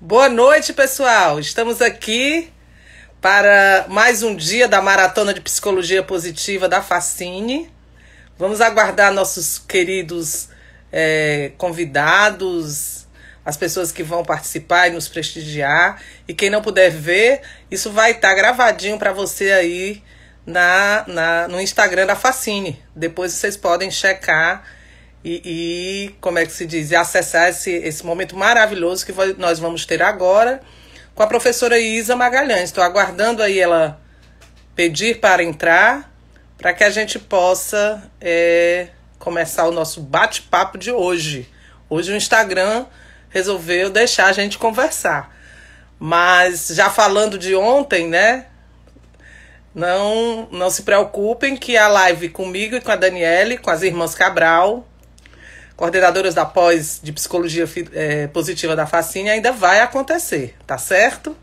Boa noite, pessoal. Estamos aqui para mais um dia da Maratona de Psicologia Positiva da Facine. Vamos aguardar nossos queridos convidados, as pessoas que vão participar e nos prestigiar. E quem não puder ver, isso vai estar gravadinho para você aí no Instagram da Facine. Depois vocês podem checar como é que se diz, e acessar esse momento maravilhoso que nós vamos ter agora com a professora Isa Magalhães. Estou aguardando aí ela pedir para entrar, para que a gente possa começar o nosso bate-papo de hoje. Hoje o Instagram resolveu deixar a gente conversar. Mas já falando de ontem, né? Não se preocupem que a live comigo e com a Daniele, com as irmãs Cabral, coordenadoras da pós de Psicologia Positiva da Facine, ainda vai acontecer, tá certo?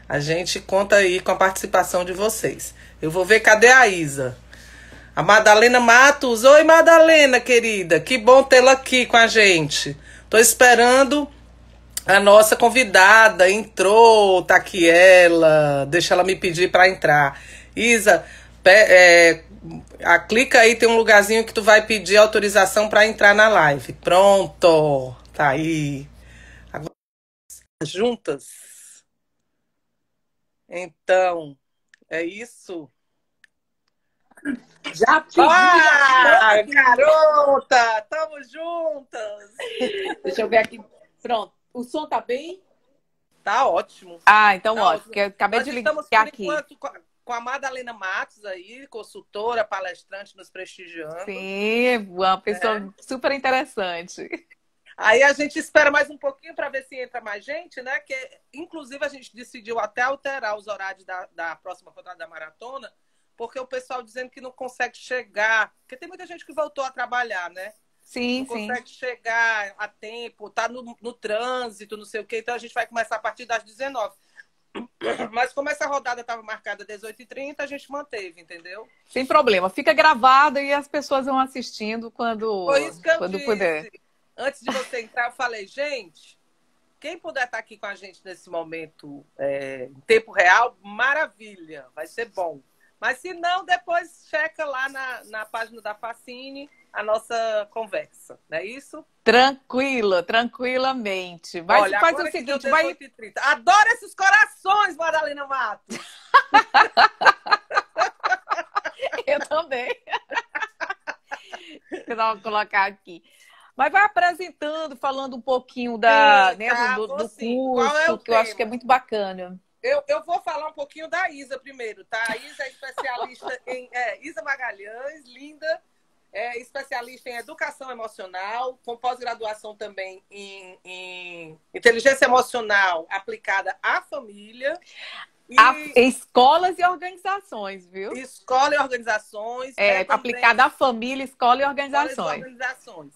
A gente conta aí com a participação de vocês. Eu vou ver, cadê a Isa? A Madalena Matos. Oi, Madalena, querida. Que bom tê-la aqui com a gente. Tô esperando a nossa convidada. Entrou, tá aqui ela. Deixa ela me pedir para entrar. Isa, clica aí, tem um lugarzinho que tu vai pedir autorização para entrar na live. Pronto, tá aí. Agora, juntas. Então, é isso. Já pedi. Garota, tamo juntas. Deixa eu ver aqui. Pronto. O som tá bem? Tá ótimo. Então tá ótimo. Eu acabei de ligar aqui. Enquanto, com a Madalena Matos aí, consultora, palestrante, nos prestigiando. Sim, uma pessoa super interessante. Aí a gente espera mais um pouquinho para ver se entra mais gente, né? Que, inclusive, a gente decidiu até alterar os horários da próxima rodada da maratona, porque o pessoal dizendo que não consegue chegar. Porque tem muita gente que voltou a trabalhar, né? Sim, não consegue chegar a tempo, tá no trânsito, não sei o quê. Então a gente vai começar a partir das 19. Mas como essa rodada estava marcada às 18h30, a gente manteve, entendeu? Sem problema. Fica gravada e as pessoas vão assistindo quando puder. Antes de você entrar, eu falei, gente, quem puder estar aqui com a gente nesse momento em tempo real, maravilha, vai ser bom. Mas se não, depois checa lá na página da Facine a nossa conversa, não é isso? Tranquilamente. Mas olha, faz o seguinte, vai... Adoro esses corações, Madalena Matos! Eu também. Eu vou colocar aqui. Mas vai apresentando, falando um pouquinho do curso, que eu acho que é muito bacana. Eu vou falar um pouquinho da Isa primeiro, tá? A Isa é especialista Isa Magalhães, linda, é especialista em educação emocional, com pós-graduação também em inteligência emocional aplicada à família. Escolas e organizações, viu? Escola e organizações. Aplicada à família, escola e organizações.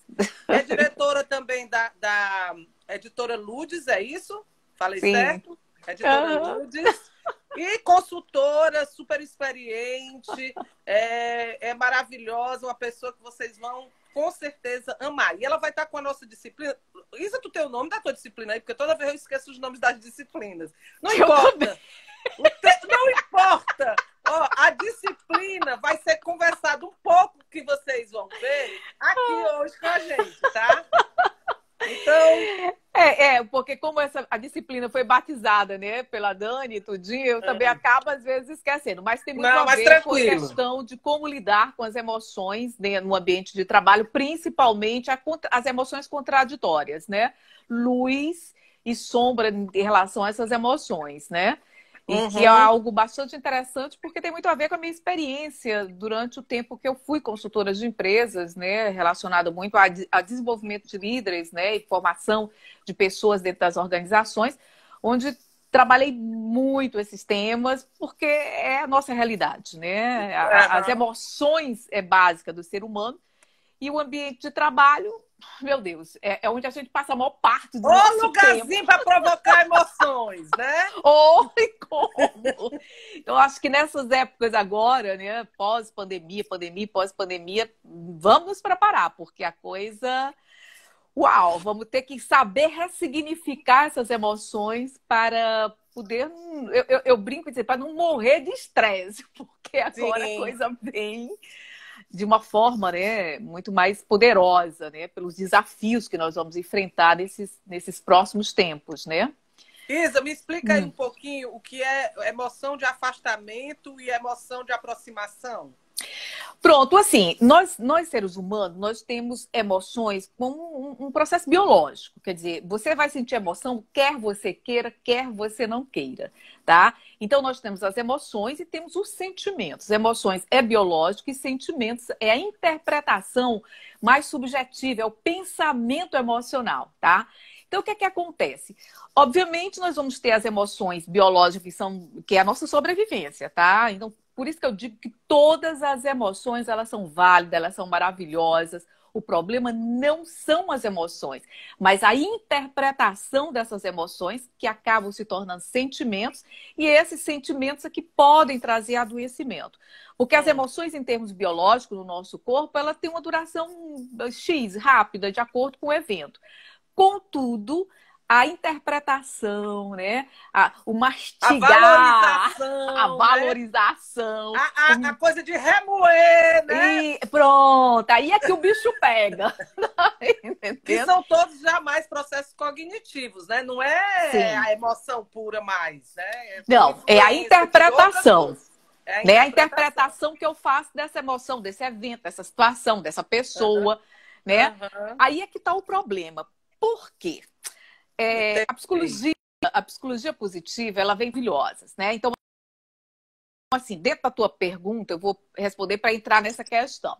É diretora também da editora Ludes, é isso? Falei Sim. certo? Editora Ludes. E consultora, super experiente, é maravilhosa, uma pessoa que vocês vão com certeza amar. E ela vai estar com a nossa disciplina. Isa, tu tem o nome da tua disciplina aí? Porque toda vez eu esqueço os nomes das disciplinas. Não importa. Não importa. Ó, a disciplina vai ser conversado um pouco que vocês vão ver aqui hoje com a gente, tá? Então... porque como a disciplina foi batizada, né, pela Dani e tudinho, eu também acabo, às vezes, esquecendo. Mas tem muito a ver com a questão de como lidar com as emoções, né, no ambiente de trabalho, principalmente as emoções contraditórias, né? Luz e sombra em relação a essas emoções, né? E que é algo bastante interessante, porque tem muito a ver com a minha experiência durante o tempo que eu fui consultora de empresas, né, relacionado muito a desenvolvimento de líderes, né, e formação de pessoas dentro das organizações, onde trabalhei muito esses temas, porque é a nossa realidade, né? As emoções é básica do ser humano, e o ambiente de trabalho, meu Deus, é onde a gente passa a maior parte do nosso tempo. Lugarzinho para provocar emoções, né? Como? Eu acho que nessas épocas agora, né, pós-pandemia, pós-pandemia, vamos nos preparar, porque a coisa Uau, vamos ter que saber ressignificar essas emoções para poder, eu brinco e dizer, para não morrer de estresse, porque agora a coisa vem de uma forma, né, muito mais poderosa, né, pelos desafios que nós vamos enfrentar nesses próximos tempos, né? Isa, me explica aí um pouquinho o que é emoção de afastamento e emoção de aproximação. Pronto, assim, nós seres humanos, nós temos emoções como um processo biológico. Quer dizer, você vai sentir emoção quer você queira, quer você não queira, tá? Então, nós temos as emoções e temos os sentimentos. Emoções é biológico e sentimentos é a interpretação mais subjetiva, é o pensamento emocional, tá? Então, o que é que acontece? Obviamente, nós vamos ter as emoções biológicas, que é a nossa sobrevivência, tá? Então, por isso que eu digo que todas as emoções, elas são válidas, elas são maravilhosas. O problema não são as emoções, mas a interpretação dessas emoções que acabam se tornando sentimentos e esses sentimentos é que podem trazer adoecimento. Porque as emoções, em termos biológicos, no nosso corpo, ela tem uma duração X, rápida, de acordo com o evento. Contudo, a interpretação, né? O mastigar, a valorização. Né? A coisa de remoer, né? E pronto, aí é que o bicho pega. Que são todos jamais processos cognitivos, né? Não é Sim. a emoção pura mais, né? Não, é a interpretação. A interpretação que eu faço dessa emoção, desse evento, dessa situação, dessa pessoa, né? Aí é que está o problema. Por quê? A psicologia positiva, ela vem maravilhosa, né? Então, assim, dentro da tua pergunta, eu vou responder para entrar nessa questão.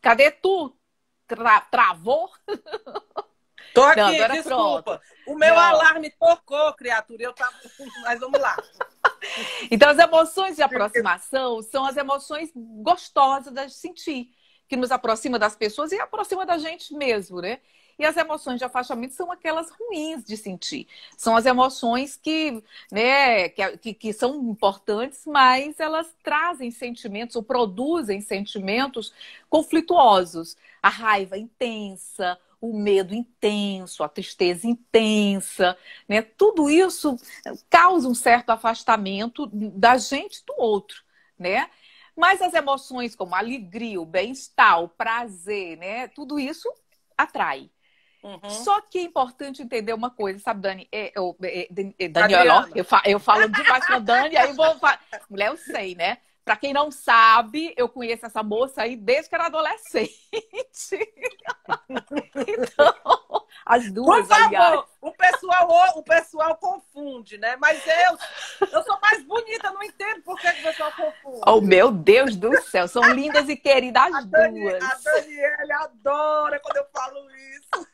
Cadê tu? Travou? Tô aqui, não, desculpa. Pronto. O meu alarme tocou, criatura. Eu tava... Mas vamos lá. Então, as emoções de aproximação são as emoções gostosas de sentir, que nos aproxima das pessoas e aproxima da gente mesmo, né? E as emoções de afastamento são aquelas ruins de sentir. São as emoções que, né, que são importantes, mas elas trazem sentimentos ou produzem sentimentos conflituosos. A raiva intensa, o medo intenso, a tristeza intensa, né? Tudo isso causa um certo afastamento da gente do outro, né? Mas as emoções como a alegria, o bem-estar, o prazer, né? Tudo isso atrai. Só que é importante entender uma coisa, sabe, Dani? Daniela, eu falo demais com a Dani, aí eu vou falar. Mulher, eu sei, né? Pra quem não sabe, eu conheço essa moça aí desde que era adolescente. Então, as duas, por favor, aliás. O pessoal confunde, né? Mas eu sou mais bonita, não entendo por que o pessoal confunde. Oh, meu Deus do céu, são lindas e queridas as duas. A Daniela adora quando eu falo isso.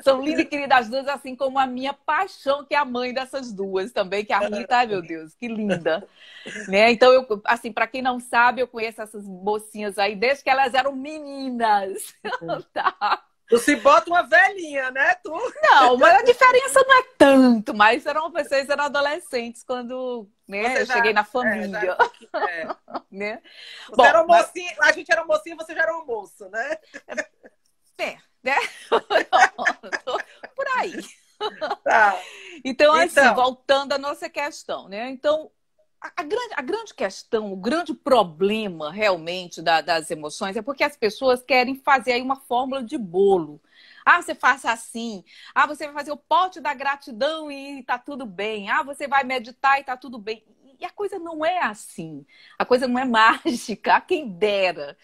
São lindas e queridas as duas, assim como a minha paixão, que é a mãe dessas duas também, que é a Rita. Ai, meu Deus, que linda. Né? Então, assim, para quem não sabe, eu conheço essas mocinhas aí desde que elas eram meninas. Tá? Tu se bota uma velhinha, né, tu? Não, mas a diferença não é tanto, mas vocês eram adolescentes quando, né, eu cheguei na família. Né? Bom, era mocinha, a gente era mocinha e você já era uma moça, né? Né? Por aí. Tá. Então, assim, voltando à nossa questão, né? Então, a grande questão, o grande problema realmente das emoções é porque as pessoas querem fazer aí uma fórmula de bolo. Ah, você faça assim. Ah, você vai fazer o pote da gratidão e tá tudo bem. Ah, você vai meditar e tá tudo bem. E a coisa não é assim. A coisa não é mágica. A quem dera.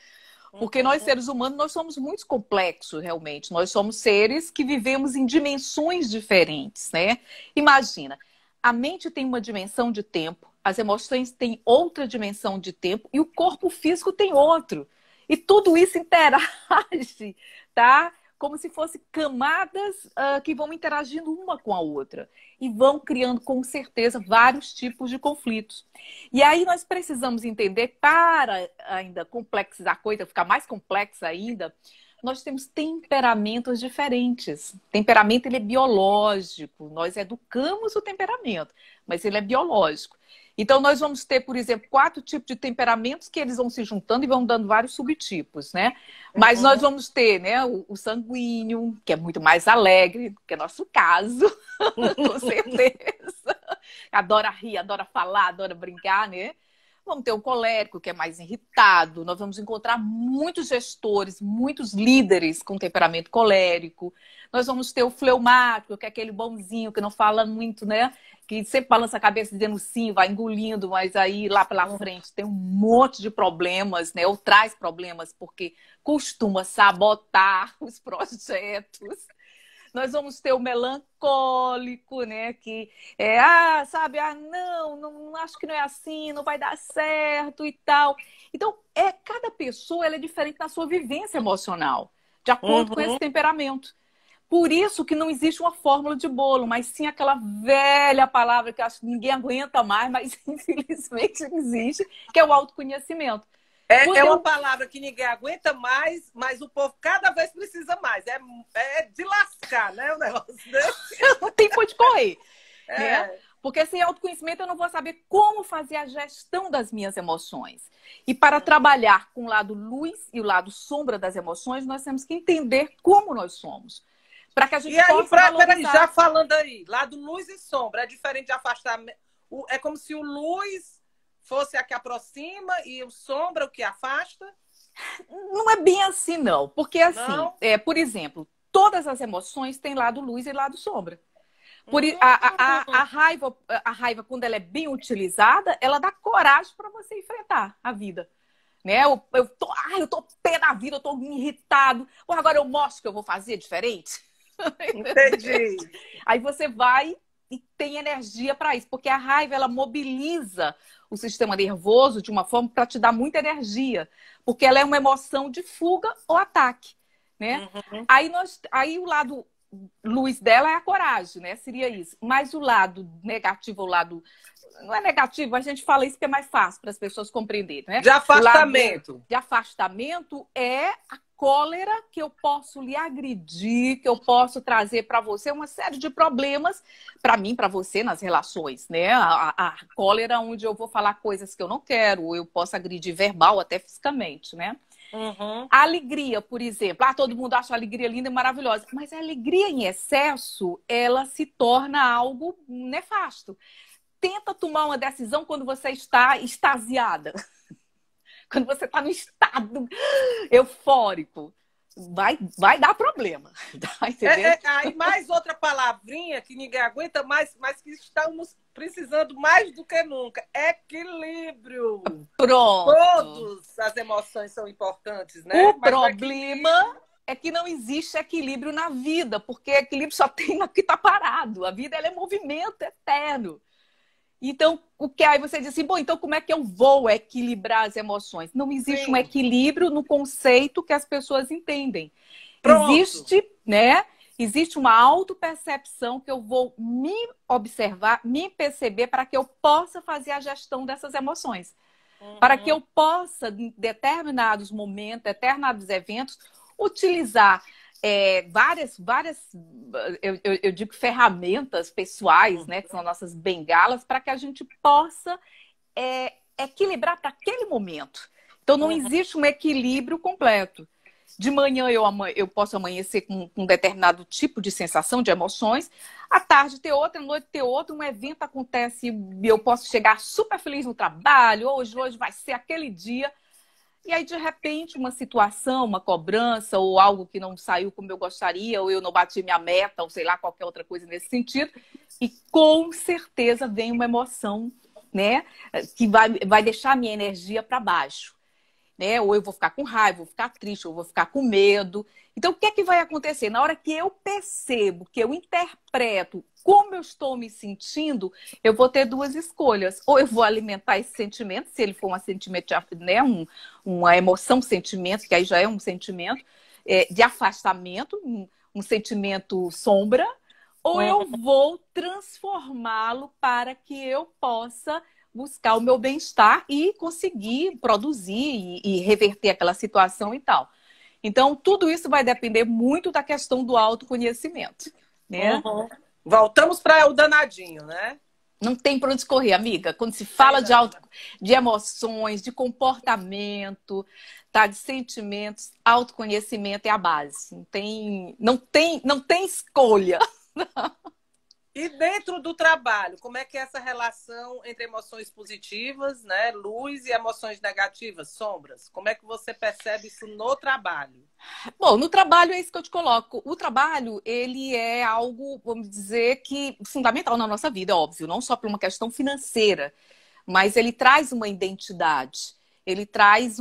Porque nós, seres humanos, nós somos muito complexos, realmente. Nós somos seres que vivemos em dimensões diferentes, né? Imagina, a mente tem uma dimensão de tempo, as emoções têm outra dimensão de tempo e o corpo físico tem outro. E tudo isso interage, tá? Como se fossem camadas que vão interagindo uma com a outra. E vão criando, com certeza, vários tipos de conflitos. E aí nós precisamos entender, para ainda complexizar a coisa, ficar mais complexa ainda, nós temos temperamentos diferentes. Temperamento, ele é biológico. Nós educamos o temperamento, mas ele é biológico. Então, nós vamos ter, por exemplo, 4 tipos de temperamentos que eles vão se juntando e vão dando vários subtipos, né? Mas nós vamos ter, né, o sanguíneo, que é muito mais alegre, que é nosso caso, com certeza. Adora rir, adora falar, adora brincar, né? Vamos ter o colérico, que é mais irritado. Nós vamos encontrar muitos gestores, muitos líderes com temperamento colérico. Nós vamos ter o fleumático, que é aquele bonzinho, que não fala muito, né? Que sempre balança a cabeça dizendo sim, vai engolindo, mas aí lá pela frente tem um monte de problemas, né? Ou traz problemas, porque costuma sabotar os projetos. Nós vamos ter o melancólico, né? Que é, sabe, não, acho que não é assim, não vai dar certo e tal. Então, cada pessoa ela é diferente na sua vivência emocional, de acordo com esse temperamento. Por isso que não existe uma fórmula de bolo, mas sim aquela velha palavra que acho que ninguém aguenta mais, mas infelizmente existe, que é o autoconhecimento. É uma palavra que ninguém aguenta mais, mas o povo cada vez precisa mais. É de lascar, né? O negócio desse. Não tem por onde correr. Né? Porque sem autoconhecimento eu não vou saber como fazer a gestão das minhas emoções. E para trabalhar com o lado luz e o lado sombra das emoções, nós temos que entender como nós somos. Para que a gente possa valorizar. Peraí, já falando aí, lado luz e sombra, é diferente de afastamento. É como se o luz fosse a que aproxima e o sombra o que afasta? Não é bem assim, não. Porque assim, por exemplo, todas as emoções têm lado luz e lado sombra. A raiva, quando ela é bem utilizada, ela dá coragem para você enfrentar a vida. Né? Eu tô pé na vida, eu tô irritado. Agora eu mostro que eu vou fazer diferente. Entendi. Aí você vai e tem energia para isso, porque a raiva ela mobiliza o sistema nervoso de uma forma para te dar muita energia, porque ela é uma emoção de fuga ou ataque, né? Aí o lado luz dela é a coragem, né? Seria isso. Mas o lado negativo, o lado não é negativo, a gente fala isso que é mais fácil para as pessoas compreenderem, né? De afastamento. De afastamento é a cólera que eu posso lhe agredir, que eu posso trazer para você uma série de problemas, para mim, para você, nas relações, né? A cólera onde eu vou falar coisas que eu não quero, ou eu posso agredir verbal, até fisicamente, né? A alegria, por exemplo. Todo mundo acha a alegria linda e maravilhosa, mas a alegria em excesso, ela se torna algo nefasto. Tenta tomar uma decisão quando você está extasiada. Quando você está no estado eufórico, vai dar problema. Tá, entendeu? Aí mais outra palavrinha que ninguém aguenta mais, mas que estamos precisando mais do que nunca. Equilíbrio. Pronto. Todas as emoções são importantes, né? O problema é que não existe equilíbrio na vida, porque equilíbrio só tem no que está parado. A vida ela é movimento eterno. Então, aí você diz assim, então como é que eu vou equilibrar as emoções? Não existe um equilíbrio no conceito que as pessoas entendem. Pronto. Existe uma autopercepção que eu vou me observar, me perceber para que eu possa fazer a gestão dessas emoções. Para que eu possa, em determinados momentos, determinados eventos, utilizar várias eu digo ferramentas pessoais, né, que são nossas bengalas, para que a gente possa equilibrar para aquele momento. Então, não existe um equilíbrio completo. De manhã eu posso amanhecer com um determinado tipo de sensação, de emoções, à tarde ter outra, à noite ter outra, um evento acontece e eu posso chegar super feliz no trabalho, hoje vai ser aquele dia. E aí, de repente, uma situação, uma cobrança ou algo que não saiu como eu gostaria, ou eu não bati minha meta, ou sei lá, qualquer outra coisa nesse sentido. E com certeza vem uma emoção, né, que vai deixar a minha energia para baixo. Né? Ou eu vou ficar com raiva, vou ficar triste, ou vou ficar com medo. Então, o que é que vai acontecer? Na hora que eu percebo, que eu interpreto como eu estou me sentindo, eu vou ter 2 escolhas. Ou eu vou alimentar esse sentimento, se ele for um sentimento, né, uma emoção, sentimento, que aí já é um sentimento de afastamento, um sentimento sombra, ou eu vou transformá-lo para que eu possa buscar o meu bem-estar e conseguir produzir e reverter aquela situação e tal. Então, tudo isso vai depender muito da questão do autoconhecimento, né? Voltamos para o danadinho, né? Não tem para onde escorrer, amiga. Quando se fala de emoções, de comportamento, tá? De sentimentos, autoconhecimento é a base. Não tem escolha. E dentro do trabalho, como é que é essa relação entre emoções positivas, né, luz, e emoções negativas, sombras? Como é que você percebe isso no trabalho? Bom, no trabalho é isso que eu te coloco. O trabalho, ele é algo, vamos dizer, que fundamental na nossa vida, é óbvio, não só por uma questão financeira, mas ele traz uma identidade. Ele traz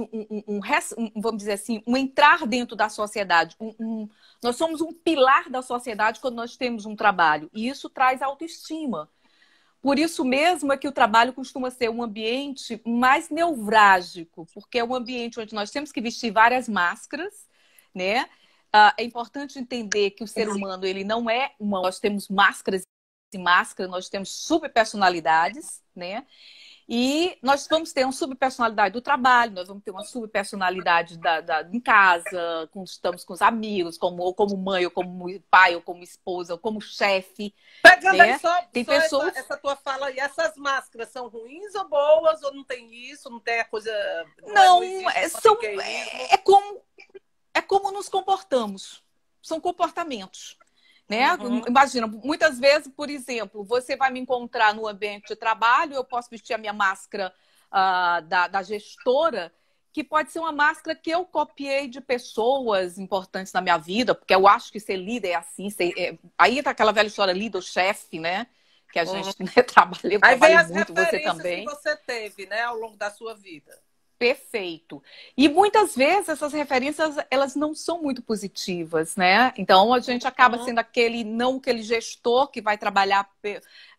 vamos dizer assim, um entrar dentro da sociedade. Nós somos um pilar da sociedade quando nós temos um trabalho. E isso traz autoestima. Por isso mesmo é que o trabalho costuma ser um ambiente mais neurálgico, porque é um ambiente onde nós temos que vestir várias máscaras, né? É importante entender que o ser humano, ele não é humano. Nós temos máscaras e máscaras, nós temos subpersonalidades, né? E nós vamos ter uma subpersonalidade do trabalho, nós vamos ter uma subpersonalidade em casa, quando estamos com os amigos, ou como mãe, ou como pai, ou como esposa, ou como chefe. Pegando aí tem pessoas... essa tua fala aí, essas máscaras são ruins ou boas, ou não tem isso, não tem a coisa... Não, é como nos comportamos. São comportamentos. Né? Imagina, muitas vezes, por exemplo, você vai me encontrar no ambiente de trabalho, eu posso vestir a minha máscara da gestora, que pode ser uma máscara que eu copiei de pessoas importantes na minha vida, porque eu acho que ser líder é assim. Aí tá aquela velha história, líder, chefe, né? Que a gente trabalha muito, você também. Que você teve, né, ao longo da sua vida. Perfeito. E muitas vezes essas referências, elas não são muito positivas, né? Então a gente acaba sendo aquele gestor que vai trabalhar,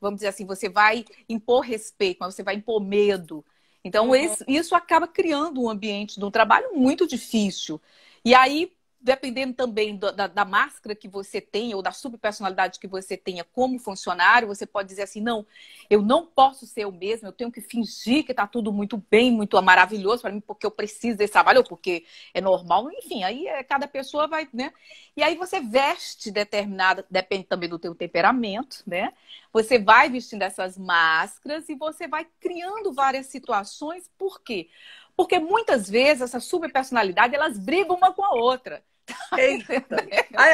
vamos dizer assim, você vai impor respeito, mas você vai impor medo. Então isso acaba criando um ambiente de um trabalho muito difícil. E aí, dependendo também da máscara que você tem ou da subpersonalidade que você tenha como funcionário, você pode dizer assim, não, eu não posso ser eu mesmo, eu tenho que fingir que está tudo muito bem, muito maravilhoso para mim, porque eu preciso desse trabalho, ou porque é normal, enfim, aí cada pessoa vai, né? E aí você veste determinada, depende também do teu temperamento, né? Você vai vestindo essas máscaras e você vai criando várias situações, por quê? Porque muitas vezes essa subpersonalidade, elas brigam uma com a outra. Aí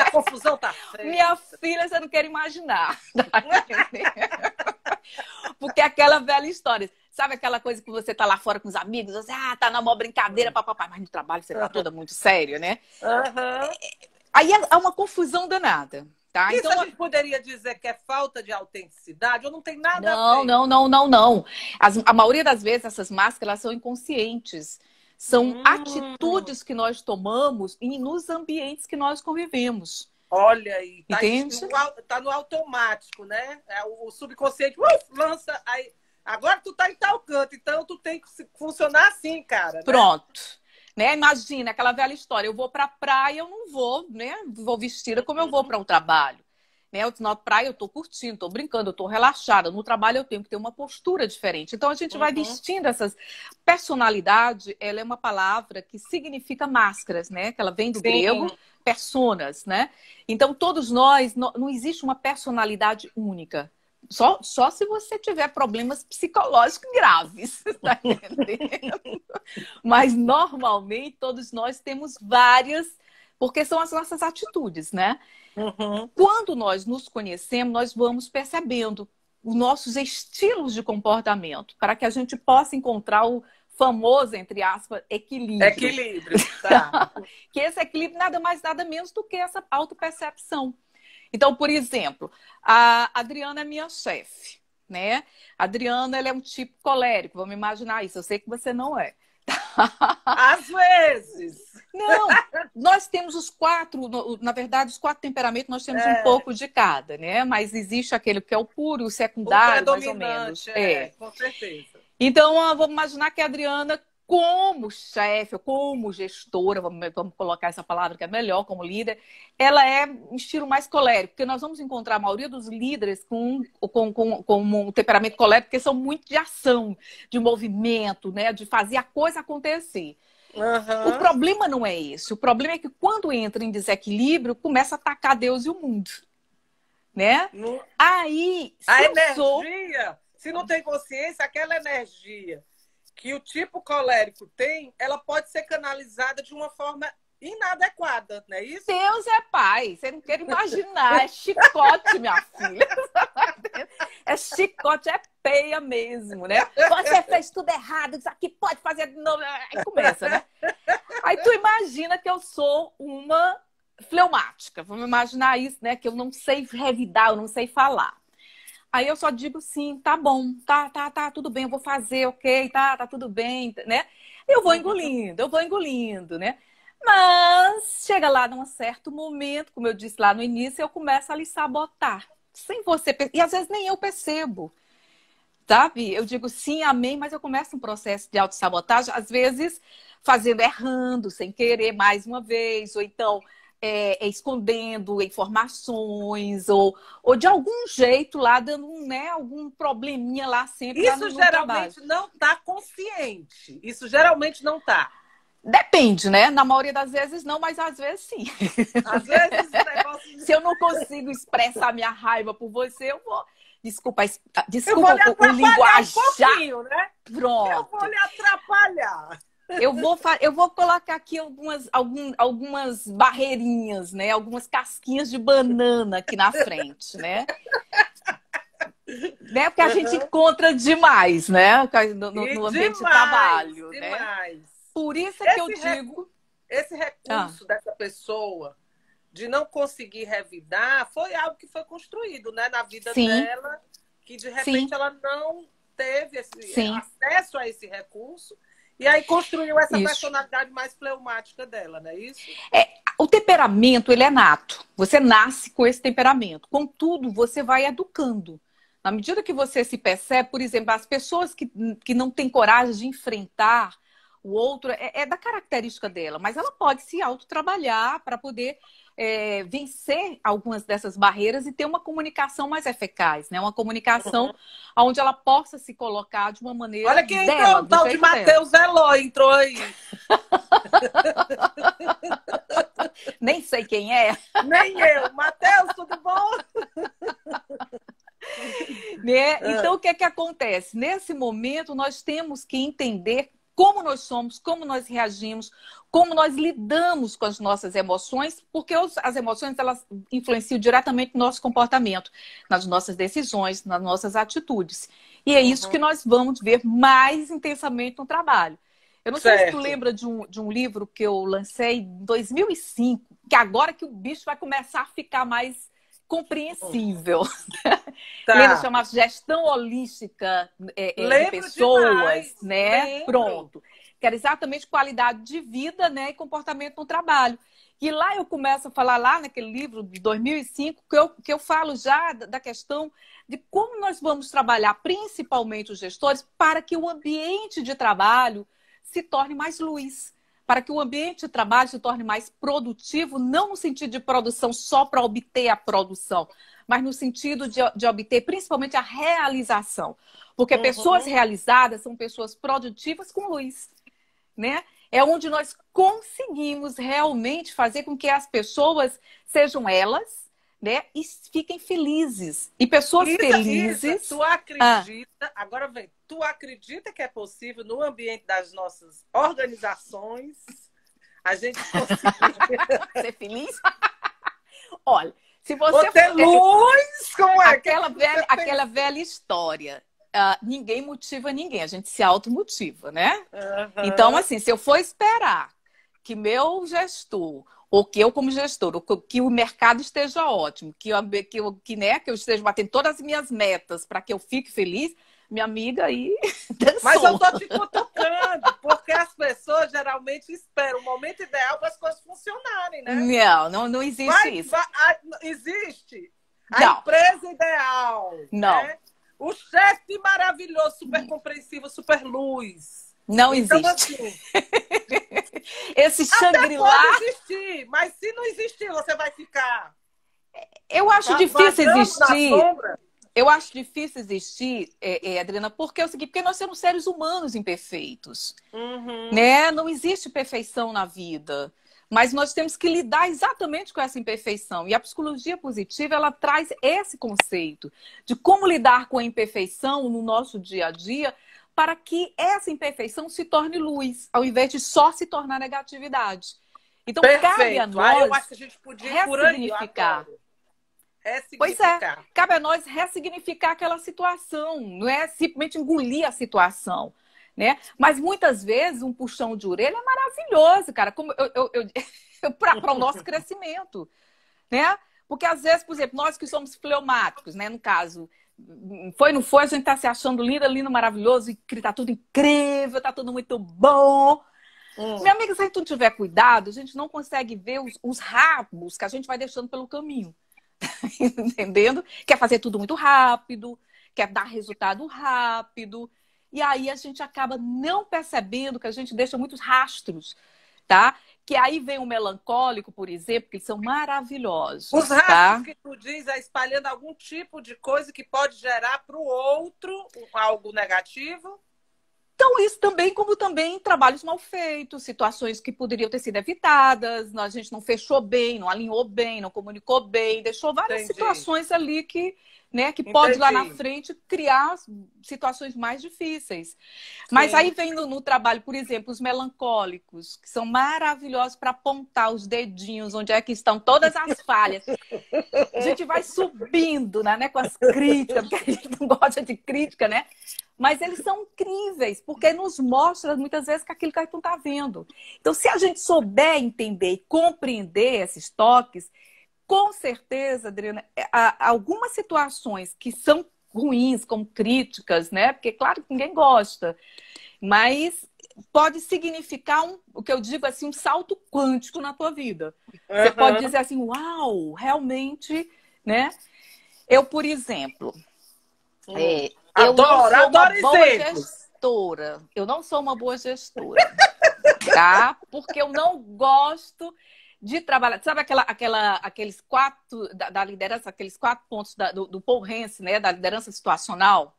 a confusão tá feita. Minha filha, você não quer imaginar. Porque aquela velha história. Sabe aquela coisa que você tá lá fora com os amigos, você tá na maior brincadeira, papapá, mas no trabalho você tá toda muito séria, né? Aí é uma confusão danada. Tá? Isso então, a gente poderia dizer que é falta de autenticidade ou não tem nada a ver? Não. A maioria das vezes essas máscaras são inconscientes. São atitudes que nós tomamos nos ambientes que nós convivemos. Olha aí, entende? Tá no automático, né? O subconsciente lança aí. Agora tu tá em tal canto, então tu tem que funcionar assim, cara. Pronto. Né? Imagina aquela velha história, eu vou pra praia, eu não vou, né? Vou vestida como eu vou para o trabalho. Né? Na praia eu tô curtindo, tô brincando, eu tô relaxada. No trabalho eu tenho que ter uma postura diferente. Então a gente vai vestindo essas... Personalidade, ela é uma palavra que significa máscaras, né? Que ela vem do grego, personas, né? Então todos nós, não existe uma personalidade única. Só se você tiver problemas psicológicos graves, tá entendendo? Mas normalmente todos nós temos várias, porque são as nossas atitudes, né? Quando nós nos conhecemos, nós vamos percebendo os nossos estilos de comportamento, para que a gente possa encontrar o famoso, entre aspas, equilíbrio. Equilíbrio, tá. Que esse equilíbrio nada mais, nada menos do que essa autopercepção. Então, por exemplo, a Adriana é minha chefe, né? A Adriana, ela é um tipo colérico, vamos imaginar isso. Eu sei que você não é. Às vezes! Não, nós temos os quatro, na verdade, os quatro temperamentos, nós temos um pouco de cada, né? Mas existe aquele que é o puro, o secundário, mais ou menos. Com certeza. Então, vamos imaginar que a Adriana, como chefe, como gestora, vamos colocar essa palavra que é melhor, como líder, ela é um estilo mais colérico, porque nós vamos encontrar a maioria dos líderes com um temperamento colérico, porque são muito de ação, de movimento, né? De fazer a coisa acontecer. O problema não é esse. O problema é que quando entra em desequilíbrio, começa a atacar Deus e o mundo. Né? A energia Se não tem consciência, aquela energia que o tipo colérico tem, ela pode ser canalizada de uma forma inadequada, não é isso? Deus é pai, você não quer imaginar, é chicote, minha filha. É chicote, é peia mesmo, né? Você fez tudo errado, isso aqui pode fazer de novo. Aí começa, né? Aí tu imagina que eu sou uma fleumática, vamos imaginar isso, né? Que eu não sei revidar, eu não sei falar. Aí eu só digo sim, tá bom, tá, tudo bem, eu vou fazer, ok, tá tudo bem, né? Eu vou engolindo, né? Mas chega lá num certo momento, como eu disse lá no início, eu começo a lhe sabotar. Sem você e às vezes nem eu percebo, sabe? Eu digo sim, amém, mas eu começo um processo de autossabotagem, às vezes fazendo errando, sem querer mais uma vez, ou então escondendo informações, ou de algum jeito lá, dando algum probleminha lá sempre. Isso lá no geralmente trabalho. Não está consciente. Isso geralmente não está. Depende, né? Na maioria das vezes não, mas às vezes sim. Às vezes o negócio... Se eu não consigo expressar minha raiva por você, eu vou... Desculpa eu vou lhe atrapalhar o linguajar. Um pouquinho, né? Pronto. Eu vou lhe atrapalhar. Eu vou colocar aqui algumas barreirinhas, né? Algumas casquinhas de banana aqui na frente, né? Porque a gente encontra demais, né? No ambiente de trabalho, demais. Né? Por isso é que eu digo... Esse recurso dessa pessoa de não conseguir revidar foi algo que foi construído, né, na vida dela, que de repente ela não teve acesso a esse recurso e aí construiu essa personalidade mais fleumática dela, não é isso? O temperamento, ele é nato. Você nasce com esse temperamento. Contudo, você vai educando. Na medida que você se percebe, por exemplo, as pessoas que não têm coragem de enfrentar o outro, é da característica dela, mas ela pode se autotrabalhar para poder vencer algumas dessas barreiras e ter uma comunicação mais eficaz, né? Uma comunicação onde ela possa se colocar de uma maneira. Olha quem entrou, o tal de Matheus Eloy entrou aí. Nem sei quem é. Nem eu. Matheus, tudo bom? Né? Então, o que acontece? Nesse momento, nós temos que entender como nós somos, como nós reagimos, como nós lidamos com as nossas emoções, porque as emoções elas influenciam diretamente no nosso comportamento, nas nossas decisões, nas nossas atitudes. E é isso que nós vamos ver mais intensamente no trabalho. Eu não sei se tu lembra de um livro que eu lancei em 2005, que agora que o bicho vai começar a ficar mais compreensível. Lembra, chamava Gestão Holística de Pessoas, demais, né? Lembro. Pronto. Que era exatamente qualidade de vida, né? E comportamento no trabalho. E lá eu começo a falar, lá naquele livro de 2005, que eu falo já da questão de como nós vamos trabalhar, principalmente os gestores, para que o ambiente de trabalho se torne mais luz. Para que o ambiente de trabalho se torne mais produtivo, não no sentido de produção só para obter a produção, mas no sentido de obter principalmente a realização. Porque pessoas realizadas são pessoas produtivas com luz, né? É onde nós conseguimos realmente fazer com que as pessoas sejam elas, né? E fiquem felizes. E pessoas felizes... Tu acredita... Agora vem. Tu acredita que é possível, no ambiente das nossas organizações, a gente conseguir... ser feliz? Olha, se você... ter luz, como é? Aquela velha história. Ninguém motiva ninguém, a gente se automotiva, né? Então, assim, se eu for esperar que meu gestor, ou que eu como gestor, ou que o mercado esteja ótimo, que eu esteja batendo todas as minhas metas para que eu fique feliz, minha amiga aí dançou. Mas eu tô te cutucando, porque as pessoas geralmente esperam o momento ideal para as coisas funcionarem, né? Não existe isso. Existe a empresa ideal. Não. Né? O chefe maravilhoso, super compreensivo, super luz. Não então, existe. Assim, esse Shangri-La... pode existir, mas se não existir, você vai ficar... Eu acho difícil existir. Eu acho difícil existir, Adriana, porque é o seguinte, porque nós somos seres humanos imperfeitos. Né? Não existe perfeição na vida. Mas nós temos que lidar exatamente com essa imperfeição. E a psicologia positiva, ela traz esse conceito de como lidar com a imperfeição no nosso dia a dia para que essa imperfeição se torne luz, ao invés de só se tornar negatividade. Então, cabe a nós eu acho que a gente podia ressignificar. Pois é, cabe a nós ressignificar aquela situação, não é simplesmente engolir a situação, né? Mas muitas vezes um puxão de orelha é maravilhoso, cara, como para o nosso crescimento, né? Porque às vezes, por exemplo, nós que somos fleumáticos, né? No caso, foi, não foi, a gente tá se achando linda, lindo, maravilhoso, e tá tudo incrível, tá tudo muito bom. Minha amiga, se a gente não tiver cuidado, a gente não consegue ver os rabos que a gente vai deixando pelo caminho. Entendendo? Quer fazer tudo muito rápido, quer dar resultado rápido. E aí a gente acaba não percebendo que a gente deixa muitos rastros, tá? Que aí vem o melancólico, por exemplo, que eles são maravilhosos. Os rastros que tu diz é espalhando algum tipo de coisa que pode gerar para o outro algo negativo. Então, isso também, como também trabalhos mal feitos, situações que poderiam ter sido evitadas, a gente não fechou bem, não alinhou bem, não comunicou bem, deixou várias situações ali que, né, que pode lá na frente criar situações mais difíceis. Mas aí vem no trabalho, por exemplo, os melancólicos, que são maravilhosos para apontar os dedinhos onde é que estão todas as falhas. A gente vai subindo, né, com as críticas, porque a gente não gosta de crítica, né? Mas eles são incríveis, porque nos mostra muitas vezes que aquilo que a gente não está vendo. Então, se a gente souber entender e compreender esses toques, com certeza, Adriana, algumas situações que são ruins, como críticas, né? Porque, claro, que ninguém gosta, mas pode significar, o que eu digo assim, um salto quântico na tua vida. Você pode dizer assim, uau, realmente, né? Eu, por exemplo... eu não sou uma boa gestora. Eu não sou uma boa gestora, tá? Porque eu não gosto de trabalhar. Sabe aqueles 4 da liderança, aqueles 4 pontos do Paul Hens, né? Da liderança situacional,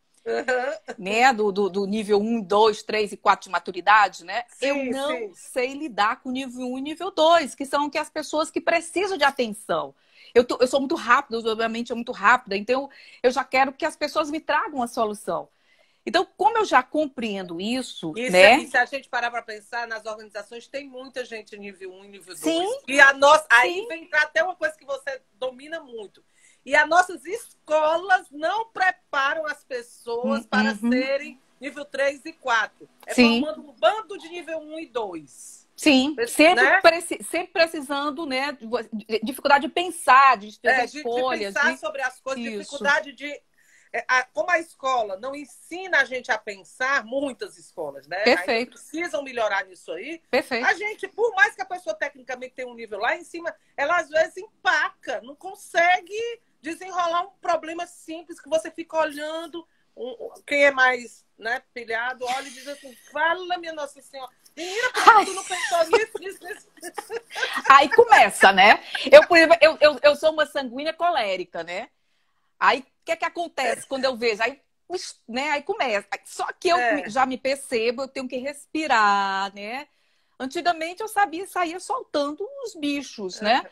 né? Do nível 1, 2, 3 e 4 de maturidade, né? Eu não sei lidar com o nível 1 e nível 2, que são as pessoas que precisam de atenção. Eu sou muito rápida, a minha mente é muito rápida, então eu já quero que as pessoas me tragam a solução. Então, como eu já compreendo isso, né? E se a gente parar para pensar, nas organizações tem muita gente nível 1 e nível 2. E a nossa, aí vem entrar até uma coisa que você domina muito. E as nossas escolas não preparam as pessoas para serem nível 3 e 4. Formando um bando de nível 1 e 2. Sim, sempre precisando, né? Dificuldade de pensar, de fazer escolhas. De pensar sobre as coisas, dificuldade de... Como a escola não ensina a gente a pensar, muitas escolas, né? Perfeito. Precisam melhorar nisso aí. Perfeito. A gente, por mais que a pessoa tecnicamente tenha um nível lá em cima, ela às vezes empaca, não consegue desenrolar um problema simples que você fica olhando. Quem é mais, né, pilhado, olha e diz assim, fala, minha Nossa Senhora. Menina, por que tu não pensou nisso? Aí começa, né? Eu sou uma sanguínea colérica, né? Aí, o que acontece quando eu vejo? Aí, né? Aí começa. Só que eu já me percebo, eu tenho que respirar, né? Antigamente eu saía soltando os bichos, né?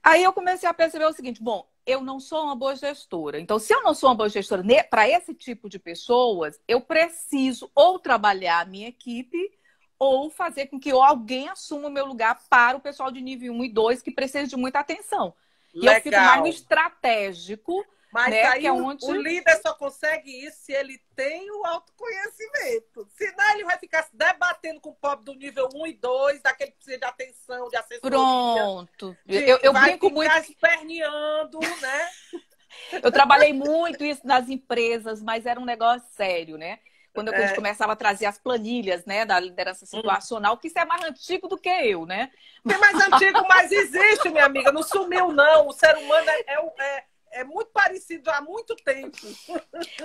Aí eu comecei a perceber o seguinte, bom, eu não sou uma boa gestora. Então, se eu não sou uma boa gestora para esse tipo de pessoas, eu preciso ou trabalhar a minha equipe ou fazer com que alguém assuma o meu lugar para o pessoal de nível 1 e 2 que precisa de muita atenção. E eu fico mais no estratégico. Mas né, aí que é onde... o líder só consegue isso se ele tem o autoconhecimento. Senão ele vai ficar se debatendo com o pobre do nível 1 e 2, daquele que precisa de atenção, de assessoria. Pronto. Eu brinco muito. Vai ficar esperneando, né? Eu trabalhei muito isso nas empresas, mas era um negócio sério, né? Quando a gente começava a trazer as planilhas, né, da liderança situacional, que isso é mais antigo do que eu, né? É mais antigo, mas existe, minha amiga. Não sumiu, não. O ser humano é muito parecido há muito tempo.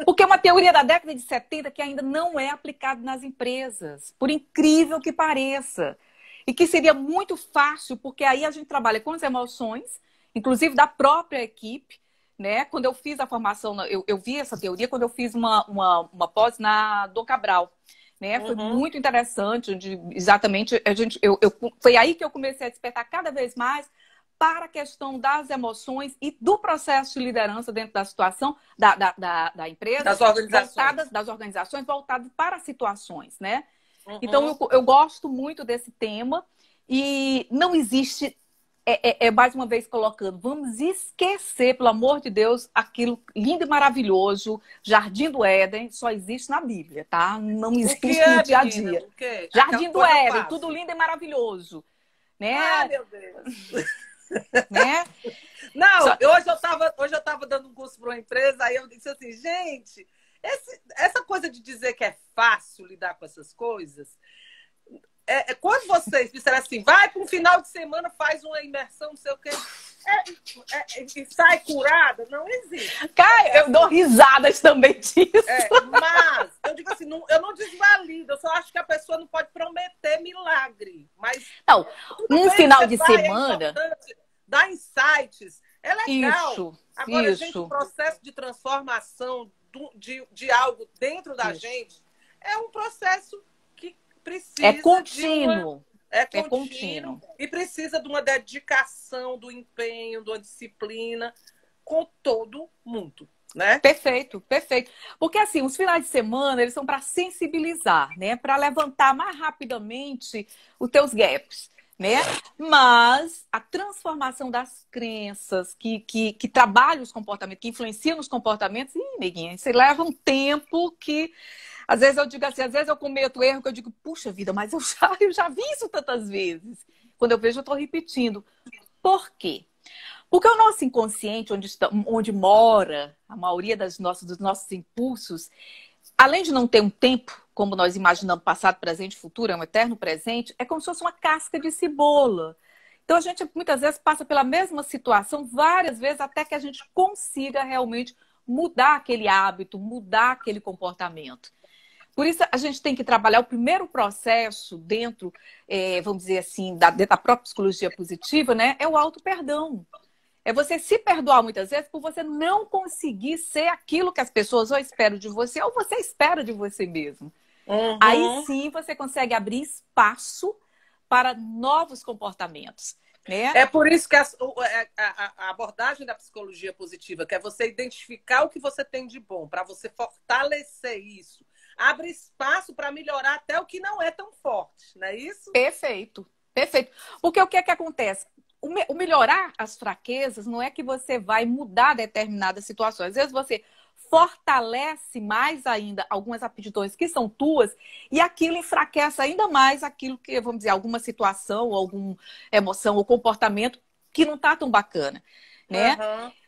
Porque é uma teoria da década de 70 que ainda não é aplicada nas empresas, por incrível que pareça. E que seria muito fácil, porque aí a gente trabalha com as emoções, inclusive da própria equipe, né? Quando eu fiz a formação, eu vi essa teoria quando eu fiz uma pós na Dom Cabral, né? Foi muito interessante, onde exatamente foi aí que eu comecei a despertar cada vez mais para a questão das emoções e do processo de liderança dentro da situação da empresa, das organizações voltadas para situações, né? Então, eu gosto muito desse tema e não existe, mais uma vez colocando, vamos esquecer, pelo amor de Deus, aquilo lindo e maravilhoso, Jardim do Éden, só existe na Bíblia, tá? Não existe no dia a dia. Jardim do Éden, tudo lindo e maravilhoso, né? Ah, meu Deus! Né? Não, hoje eu tava dando um curso para uma empresa, aí eu disse assim, gente, essa coisa de dizer que é fácil lidar com essas coisas, quando vocês disseram assim, vai para um final de semana, faz uma imersão, não sei o quê, e sai curada, não existe. Cara, eu dou risadas também disso. Mas, eu digo assim, eu não desvalido, eu só acho que a pessoa não pode prometer milagre. Mas não, um final de semana... Dá insights, é legal. Isso, agora, gente, o processo de transformação de algo dentro da gente é um processo que precisa... É contínuo. É contínuo. E precisa de uma dedicação, do empenho, de uma disciplina com todo mundo, né? Perfeito, perfeito. Porque, assim, os finais de semana, eles são para sensibilizar, né? Para levantar mais rapidamente os teus gaps, né? Mas a transformação das crenças que trabalham os comportamentos, que influenciam nos comportamentos, neguinha, isso leva um tempo que, às vezes eu digo assim, às vezes eu cometo erro que eu digo, puxa vida, mas eu já vi isso tantas vezes. Quando eu vejo, eu estou repetindo. Por quê? Porque o nosso inconsciente, onde mora a maioria dos nossos impulsos, além de não ter um tempo, como nós imaginamos, passado, presente, futuro, é um eterno presente, é como se fosse uma casca de cebola. Então, a gente muitas vezes passa pela mesma situação várias vezes até que a gente consiga realmente mudar aquele hábito, mudar aquele comportamento. Por isso, a gente tem que trabalhar o primeiro processo dentro, vamos dizer assim, dentro da própria psicologia positiva, né? É o auto-perdão. É você se perdoar muitas vezes por você não conseguir ser aquilo que as pessoas ou esperam de você ou você espera de você mesmo. Aí sim você consegue abrir espaço para novos comportamentos. Né? É por isso que a abordagem da psicologia positiva, que é você identificar o que você tem de bom, para você fortalecer isso, abre espaço para melhorar até o que não é tão forte, não é isso? Perfeito, perfeito. Porque o que é que acontece? O melhorar as fraquezas não é que você vai mudar determinadas situações. Às vezes você fortalece mais ainda algumas aptidões que são tuas e aquilo enfraquece ainda mais aquilo que, vamos dizer, alguma situação, alguma emoção ou comportamento que não está tão bacana, né?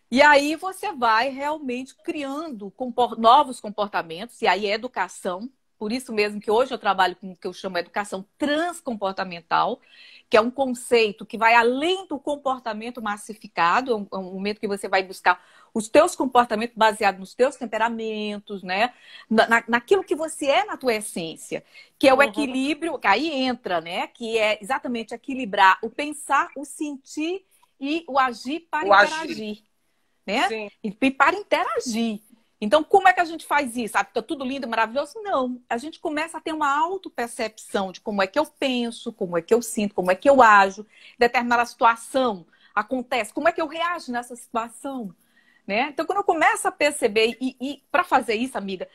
E aí você vai realmente criando novos comportamentos, e aí é educação. Por isso mesmo que hoje eu trabalho com o que eu chamo de educação transcomportamental, que é um conceito que vai além do comportamento massificado, é um momento que você vai buscar os teus comportamentos baseados nos teus temperamentos, né? Naquilo que você é na tua essência, que é o equilíbrio, que aí entra, né? Que é exatamente equilibrar o pensar, o sentir e o agir para interagir, né? Sim. E para interagir. Então, como é que a gente faz isso? Ah, fica tudo lindo e maravilhoso? Não. A gente começa a ter uma autopercepção de como é que eu penso, como é que eu sinto, como é que eu ajo. Determinada situação acontece, como é que eu reajo nessa situação? Né? Então, quando eu começo a perceber, e para fazer isso, amiga,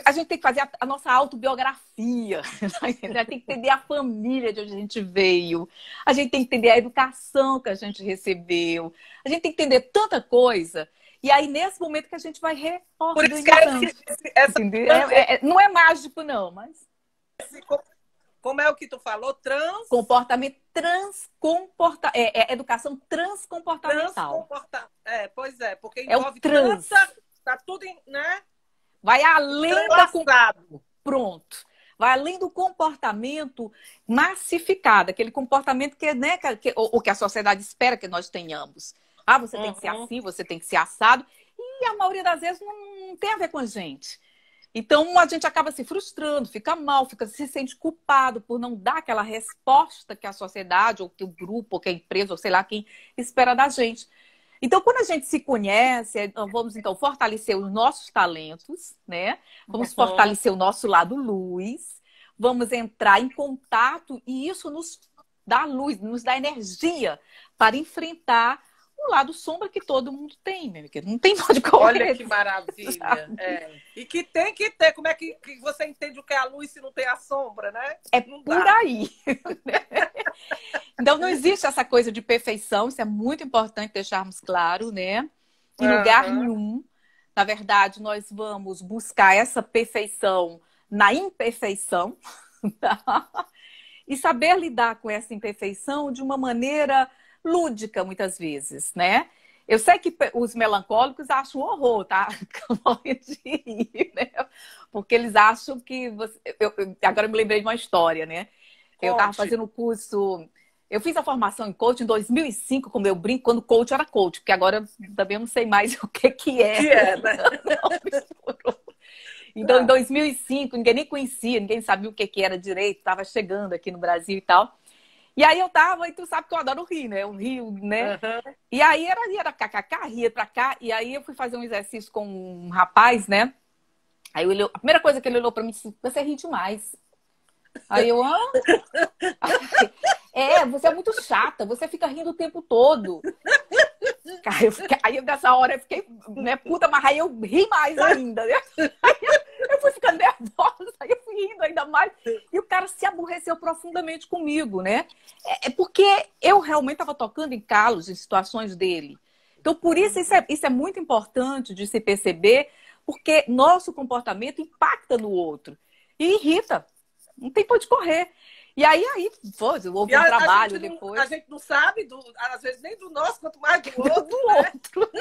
a gente tem que fazer a nossa autobiografia. A gente tem que entender a família de onde a gente veio. A gente tem que entender a educação que a gente recebeu. A gente tem que entender tanta coisa. E aí, nesse momento que a gente vai reorganizando. Não é mágico, não, mas... Como é o que tu falou? Comportamento educação transcomportamental. Pois é, porque envolve tá tudo, né? Vai além Pronto. Vai além do comportamento massificado, aquele comportamento que, né, o que a sociedade espera que nós tenhamos. Ah, você tem que ser assim, você tem que ser assado. E a maioria das vezes não tem a ver com a gente. Então, a gente acaba se frustrando, fica mal, se sente culpado por não dar aquela resposta que a sociedade, ou que o grupo, ou que a empresa, ou sei lá quem, espera da gente. Então, quando a gente se conhece, vamos então fortalecer os nossos talentos, né? Vamos fortalecer o nosso lado luz, vamos entrar em contato e isso nos dá luz, nos dá energia para enfrentar o lado sombra que todo mundo tem, meu amigo. Não tem onde correr. Olha que maravilha. É. E que tem que ter. Como é que você entende o que é a luz se não tem a sombra, né? É por aí. Então, não existe essa coisa de perfeição. Isso é muito importante deixarmos claro, né? Em lugar nenhum. Na verdade, nós vamos buscar essa perfeição na imperfeição. E saber lidar com essa imperfeição de uma maneira lúdica, muitas vezes, né? Eu sei que os melancólicos acham um horror, tá? Morrem de rir, né? Porque eles acham que... Agora eu me lembrei de uma história, né? Eu estava fazendo o curso... Eu fiz a formação em coach em 2005, como eu brinco, quando coach era coach, porque agora eu também não sei mais o que é. Que é, né? Então, em 2005, ninguém nem conhecia, ninguém sabia o que era direito, estava chegando aqui no Brasil e tal. E aí eu tava, e tu sabe que eu adoro rir, né? Eu rio, né? E aí era kkk, ria pra cá. E aí eu fui fazer um exercício com um rapaz, né? Aí a primeira coisa que ele olhou pra mim disse, você ri demais. Aí eu, você é muito chata, você fica rindo o tempo todo. Aí nessa hora eu fiquei, né, puta, mas aí eu ri mais ainda, né? Eu fui ficando nervosa, aí eu fui rindo ainda mais. E o cara se aborreceu profundamente comigo, né? É porque eu realmente estava tocando em calos, em situações dele. Então, por isso, isso é muito importante de se perceber, porque nosso comportamento impacta no outro. E irrita. Não tem pra onde correr. E aí houve um trabalho depois. A gente não sabe, às vezes, nem do nosso, quanto mais do outro.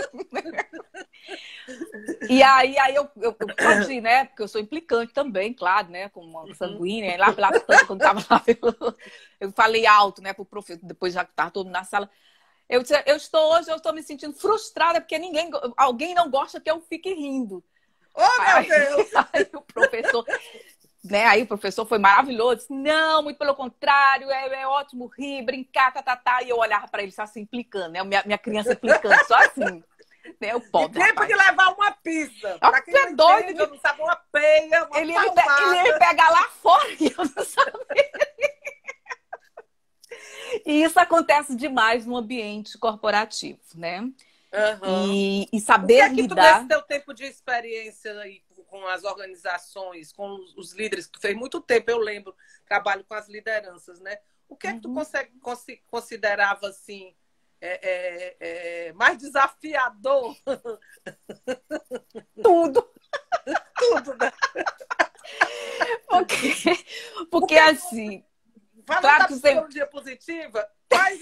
E aí eu pode, né? Porque eu sou implicante também, claro, né? Como uma sanguínea. Lá pela tanto, quando tava lá, eu falei alto, né? Pro professor, depois já que tava todo mundo na sala. Eu disse, hoje eu estou me sentindo frustrada porque alguém não gosta que eu fique rindo. Oh, meu Deus! Aí o professor... Né? Aí o professor foi maravilhoso, disse, não, muito pelo contrário, é ótimo rir, brincar, e eu olhava para ele só assim, implicando, né? Minha criança implicando, só assim. Né? O pobre, tempo de levar uma pizza. Pra quem é doido, entende, eu não sabe uma peia, uma ele ia pegar lá fora e eu não sabia. E isso acontece demais no ambiente corporativo, né? E saber lidar... O que é que tu, nesse teu tempo de experiência aí, com as organizações, com os líderes, que tu fez muito tempo, eu lembro, trabalho com as lideranças, né? O que é que tu considerava, assim, mais desafiador? Tudo. Tudo, né? Porque assim... Falando claro da psicologia positiva, quais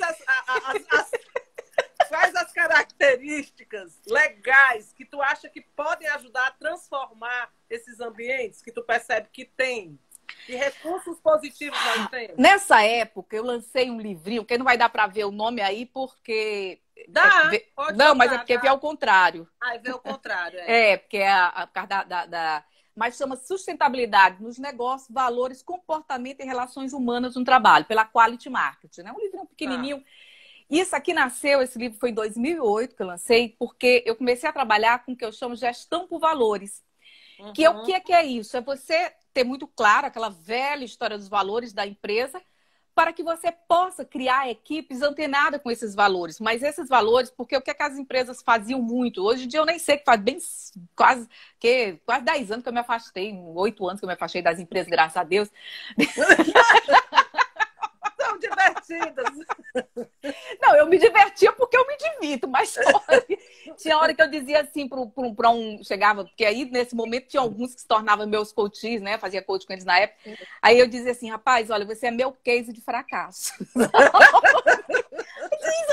as características legais que tu acha que podem ajudar a transformar esses ambientes que tu percebe que tem? Que recursos positivos nós temos? Nessa época, eu lancei um livrinho, que não vai dar para ver o nome aí, porque... Não, mas é porque vê ao contrário. Vê ao contrário, porque é por causa mas chama Sustentabilidade nos Negócios, Valores, Comportamento e Relações Humanas no Trabalho, pela Quality Marketing, né? Um livrinho pequenininho. Isso aqui nasceu, esse livro foi em 2008 que eu lancei, porque eu comecei a trabalhar com o que eu chamo de gestão por valores. Que o que é isso? É você ter muito claro aquela velha história dos valores da empresa para que você possa criar equipes antenadas com esses valores. Mas esses valores, porque o que as empresas faziam muito? Hoje em dia eu nem sei, que faz quase 10 anos que eu me afastei, 8 anos que eu me afastei das empresas, graças a Deus. São divertidas. Não, eu me divertia porque eu me divirto, mas tinha hora que eu dizia assim para chegava, porque aí nesse momento tinha alguns que se tornavam meus coaches, né? Fazia coach com eles na época. Aí eu dizia assim, rapaz, olha, você é meu case de fracasso. Isa,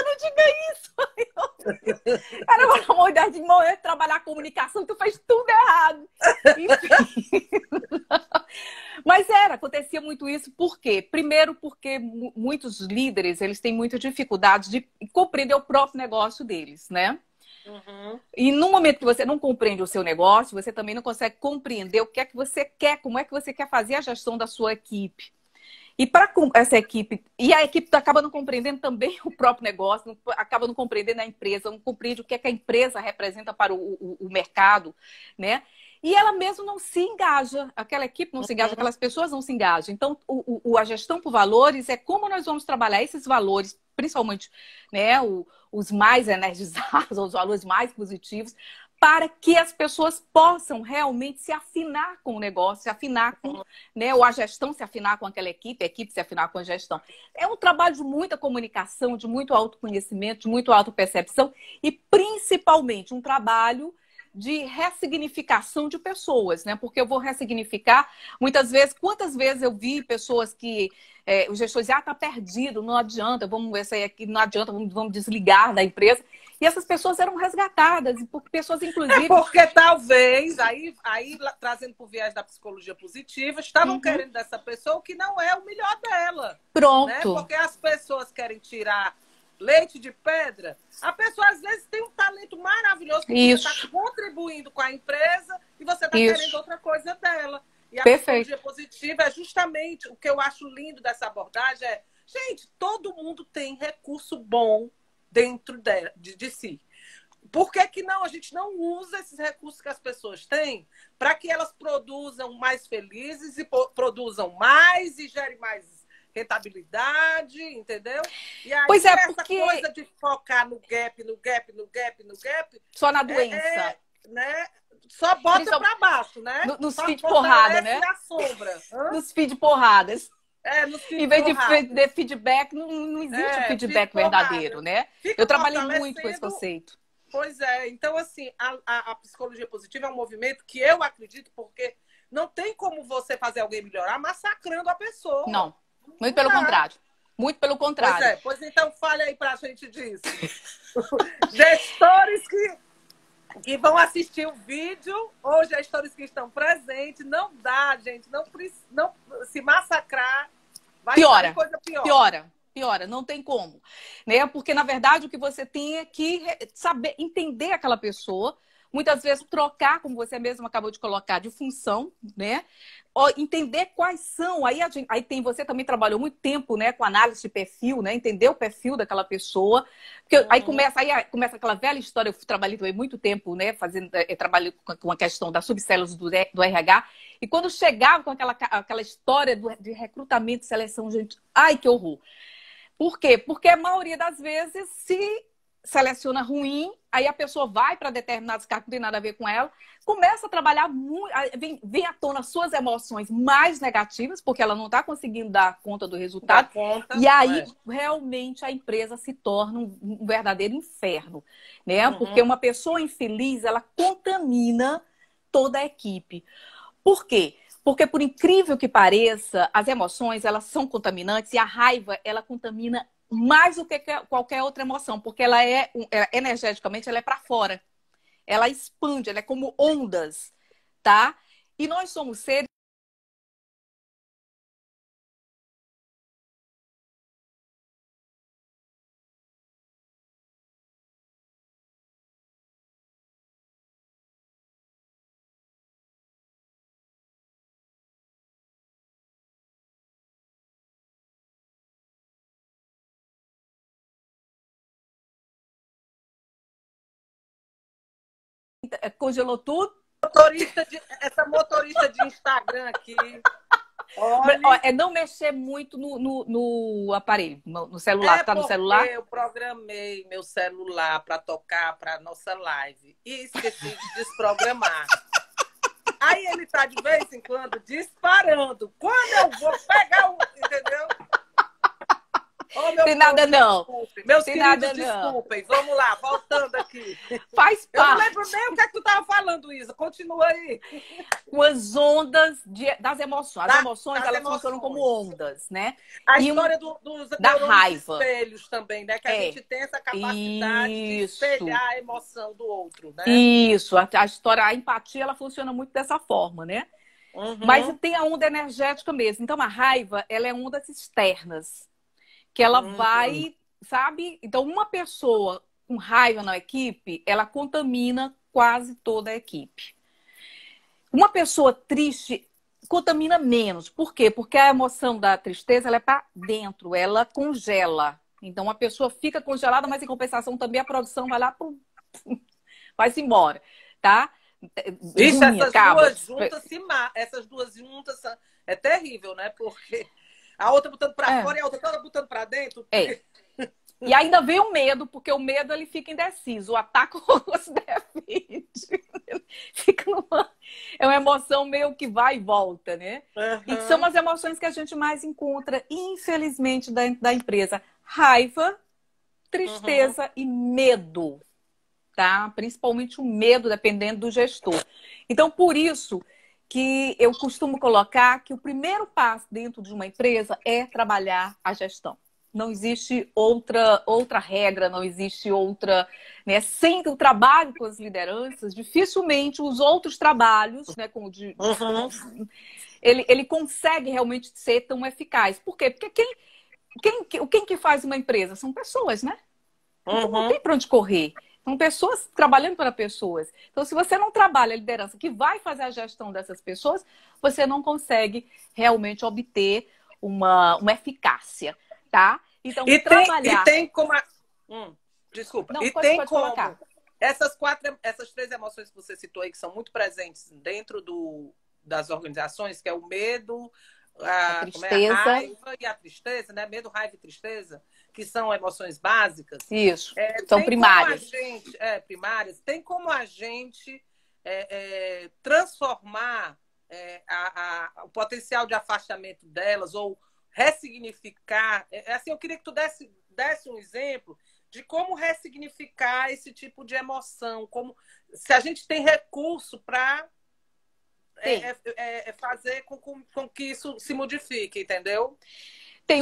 não diga isso. Cara, pelo amor de Deus, de morrer, trabalhar comunicação, tu fez tudo errado. Enfim. Mas acontecia muito isso, por quê? Primeiro porque muitos líderes, eles têm muita dificuldade de compreender o próprio negócio deles, né? E no momento que você não compreende o seu negócio, você também não consegue compreender o que é que você quer, como é que você quer fazer a gestão da sua equipe. E para essa equipe, e a equipe acaba não compreendendo também o próprio negócio, acaba não compreendendo a empresa, não compreende o que é que a empresa representa para o mercado, né? E ela mesmo não se engaja, aquela equipe não se engaja, aquelas pessoas não se engajam. Então, a gestão por valores é como nós vamos trabalhar esses valores, principalmente, né, os mais energizados, os valores mais positivos, para que as pessoas possam realmente se afinar com o negócio, se afinar com, né, ou a gestão se afinar com aquela equipe, a equipe se afinar com a gestão. É um trabalho de muita comunicação, de muito autoconhecimento, de muito autopercepção e, principalmente, um trabalho de ressignificação de pessoas, né? Porque eu vou ressignificar, muitas vezes, quantas vezes eu vi pessoas que os gestores dizem, tá perdido, não adianta, vamos ver isso aí aqui, não adianta, vamos desligar da empresa. E essas pessoas eram resgatadas, por pessoas, inclusive... porque talvez, aí trazendo por viés da psicologia positiva, estavam querendo dessa pessoa o que não é o melhor dela. Pronto. Né? Porque as pessoas querem tirar leite de pedra. A pessoa, às vezes, tem um talento maravilhoso que você está contribuindo com a empresa e você está querendo outra coisa dela. E a psicologia positiva é justamente o que eu acho lindo dessa abordagem. Gente, todo mundo tem recurso bom dentro de si. Por que não? A gente não usa esses recursos que as pessoas têm para que elas produzam mais felizes e produzam mais e gerem mais rentabilidade, entendeu? E aí, essa coisa de focar no gap, só na doença. Né? Só bota para baixo, né? Nos feed porrada, né? A sombra. Nos feed porradas. Em vez de feedback, não existe um feedback verdadeiro, né? Eu trabalhei muito com esse conceito. Pois é. Então, assim, a psicologia positiva é um movimento que eu acredito, porque não tem como você fazer alguém melhorar massacrando a pessoa. Não. Muito pelo contrário. Muito pelo contrário. Pois então fale aí pra gente disso. Gestores que vão assistir o vídeo ou gestores que estão presentes, não dá, gente, não se massacrar, vai piora, coisa pior. Piora, não tem como, né? Porque na verdade o que você tem é que saber entender aquela pessoa, muitas vezes trocar, como você mesmo acabou de colocar, de função, né? Entender quais são. Aí você também trabalhou muito tempo, né, com análise de perfil, né? Entender o perfil daquela pessoa. Porque aí começa aquela velha história. Eu trabalhei também muito tempo, né, trabalhei com a questão das subcélulas do RH. E quando chegava com aquela história de recrutamento e seleção, gente, ai, que horror. Por quê? Porque a maioria das vezes se seleciona ruim, aí a pessoa vai para determinados cargos que não tem nada a ver com ela, começa a trabalhar muito, vem à tona suas emoções mais negativas, porque ela não está conseguindo dar conta do resultado, e aí realmente a empresa se torna um verdadeiro inferno, né? Porque uma pessoa infeliz, ela contamina toda a equipe. Por quê? Porque, por incrível que pareça, as emoções, elas são contaminantes e a raiva, ela contamina mais do que qualquer outra emoção, porque ela energeticamente, ela é para fora. Ela expande, ela é como ondas, tá? E nós somos seres congelou tudo. Essa motorista de Instagram aqui. É não mexer muito no aparelho, no celular. Tá no celular? Eu programei meu celular para tocar para nossa live e esqueci de desprogramar. Aí ele tá de vez em quando disparando. Quando eu vou pegar entendeu? Tem nada não. Meus queridos, desculpem. Vamos lá, voltando aqui. Faz parte. Eu não lembro nem o que é que tu estava falando, Isa. Continua aí. Com as ondas das emoções. As emoções, elas funcionam como ondas, né? A história da raiva. Espelhos também, né? Que a gente tem essa capacidade de espelhar a emoção do outro, né? Isso. A história, a empatia, ela funciona muito dessa forma, né? Mas tem a onda energética mesmo. Então, a raiva, ela é ondas externas. Que ela vai, sabe? Então, uma pessoa com raiva na equipe, ela contamina quase toda a equipe. Uma pessoa triste contamina menos. Por quê? Porque a emoção da tristeza, ela é para dentro, ela congela. Então, a pessoa fica congelada, mas em compensação também a produção vai lá, pum, vai-se embora, tá? Vixe, essas duas juntas é terrível, né? Porque a outra botando para fora e a outra toda botando para dentro. E ainda vem o medo, porque o medo ele fica indeciso. O ataque se defende. É uma emoção meio que vai e volta, né? E são as emoções que a gente mais encontra, infelizmente, dentro da empresa. Raiva, tristeza e medo, tá? Principalmente o medo, dependendo do gestor. Então, por isso que eu costumo colocar que o primeiro passo dentro de uma empresa é trabalhar a gestão. Não existe outra regra, não existe outra... Né? Sem o trabalho com as lideranças, dificilmente os outros trabalhos, né, como ele consegue realmente ser tão eficaz. Por quê? Porque quem que faz uma empresa? São pessoas, né? Então, não tem para onde correr. São pessoas trabalhando para pessoas. Então, se você não trabalha a liderança que vai fazer a gestão dessas pessoas, você não consegue realmente obter uma eficácia. Tá? Então, trabalhar... tem como... Desculpa. Não, pode colocar. Essas três emoções que você citou aí, que são muito presentes dentro das organizações, que é o medo, a tristeza. A raiva e a tristeza, né? Medo, raiva e tristeza, que são emoções básicas. Isso, são primárias. Primárias. Tem como a gente transformar o potencial de afastamento delas ou ressignificar. Assim, eu queria que tu desse um exemplo de como ressignificar esse tipo de emoção, se a gente tem recurso para fazer com que isso se modifique, entendeu?